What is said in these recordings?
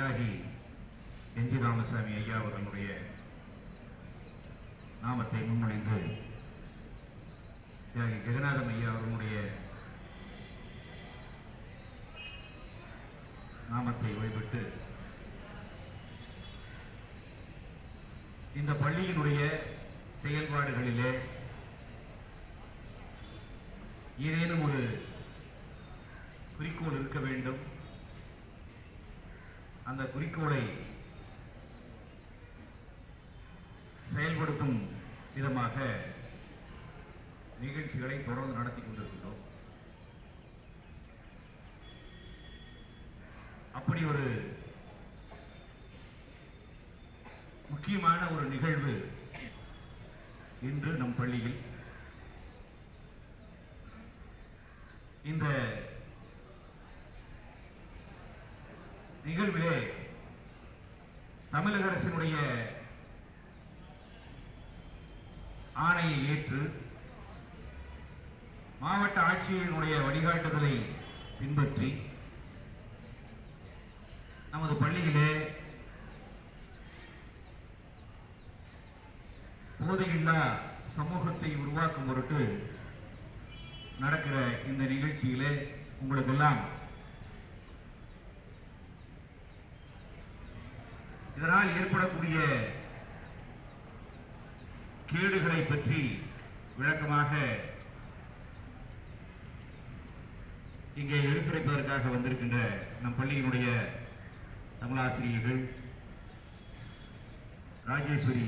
தியாகி என்.ஜி. ராமசாமி ஐயா அவர்களுடைய நாமத்தை முன்மொழிந்து தியாகி ஜெகநாதம் ஐயா அவர்களுடைய நாமத்தை வழிபட்டு இந்த பள்ளியினுடைய செயல்பாடுகளிலே ஏதேனும் ஒரு குறிக்கோள் இருக்க வேண்டும். அந்த குறிக்கோளை செயல்படுத்தும் விதமாக நிகழ்ச்சிகளை தொடர்ந்து நடத்தி கொண்டிருக்கிறோம். அப்படி ஒரு முக்கியமான ஒரு நிகழ்வு இன்று நம் பள்ளியில் இந்த நிகழ்விலே தமிழக அரசினுடைய ஆணையை ஏற்று மாவட்ட ஆட்சியரினுடைய வழிகாட்டுதலை பின்பற்றி நமது பள்ளியிலே போதையில்லா சமூகத்தை உருவாக்கும் பொருட்டு நடக்கிற இந்த நிகழ்ச்சியிலே உங்களுக்கெல்லாம் இதனால் ஏற்படக்கூடிய கேடுகளை பற்றி விளக்கமாக இங்கே எடுத்துரைப்பதற்காக வந்திருக்கின்ற நம் பள்ளியினுடைய தமிழாசிரியர்கள் ராஜேஸ்வரி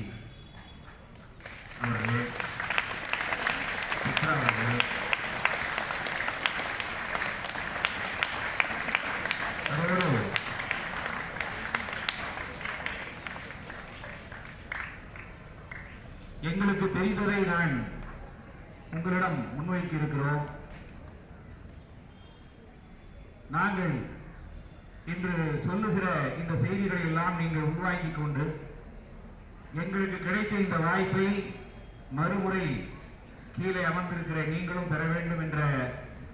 அவர்களே, சித்ரா அவர்களே, அதோடு எங்களுக்கு தெரிந்ததை நான் உங்களிடம் முன்வைக்க இருக்கிறோம். நாங்கள் இன்று சொல்லுகிற இந்த செய்திகளை எல்லாம் நீங்கள் உள்வாங்கிக் கொண்டு எங்களுக்கு கிடைத்த இந்த வாய்ப்பை மறுமுறை கீழே அமர்ந்திருக்கிற நீங்களும் பெற வேண்டும் என்ற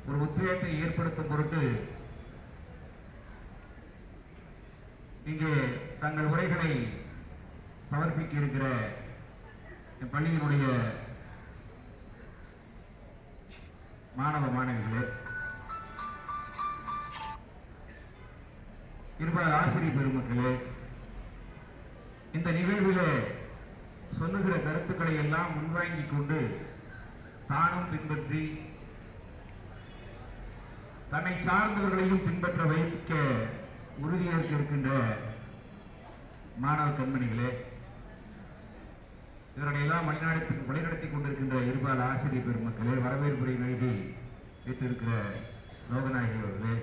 ஒரு உத்வேகத்தை ஏற்படுத்தும் பொருட்டு இங்கே தங்கள் உரைகளை சமர்ப்பிக்க இருக்கிற பள்ளியினுடைய மாணவ மாணவிகளே, இருப்பார் ஆசிரியர் பெருமக்களே, இந்த நிகழ்விலே சொல்லுகிற கருத்துக்களை எல்லாம் உள்வாங்கிக் கொண்டு தானும் பின்பற்றி தன்னை சார்ந்தவர்களையும் பின்பற்ற வைக்க உறுதியேற்க இருக்கின்ற மாணவ கண்மணிகளே, இதனையெல்லாம் வழிநடத்தி கொண்டிருக்கின்ற இருபால் ஆசிரியர் பெருமக்களே, வரவேற்புரை நல்கி ஏற்றிருக்கிற லோகநாயகி அவர்களே,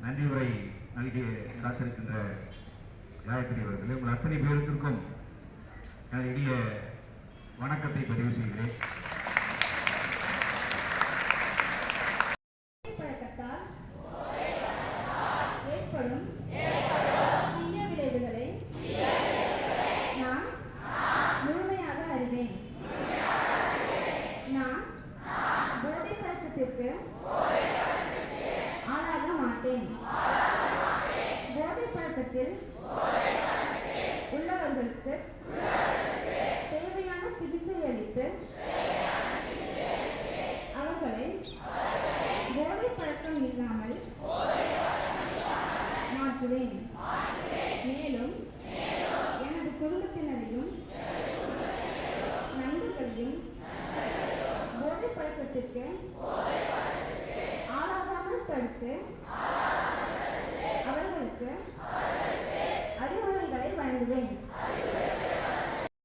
நன்றி உரை நல்கி காத்திருக்கின்ற காயத்ரி அவர்களே, உங்கள் அத்தனை பேருக்கும் எனது இனிய வணக்கத்தை பதிவு செய்கிறேன். உள்ளவர்களுக்கு தேவையான சிகிச்சை அளித்து அவர்களை போதை பழக்கம் இல்லாமல் மாற்றுவேன். மேலும் எனது குடும்பத்தினரையும் நண்பர்களையும் போதை பழக்கத்திற்கு ஆளாகாமல் தடுத்து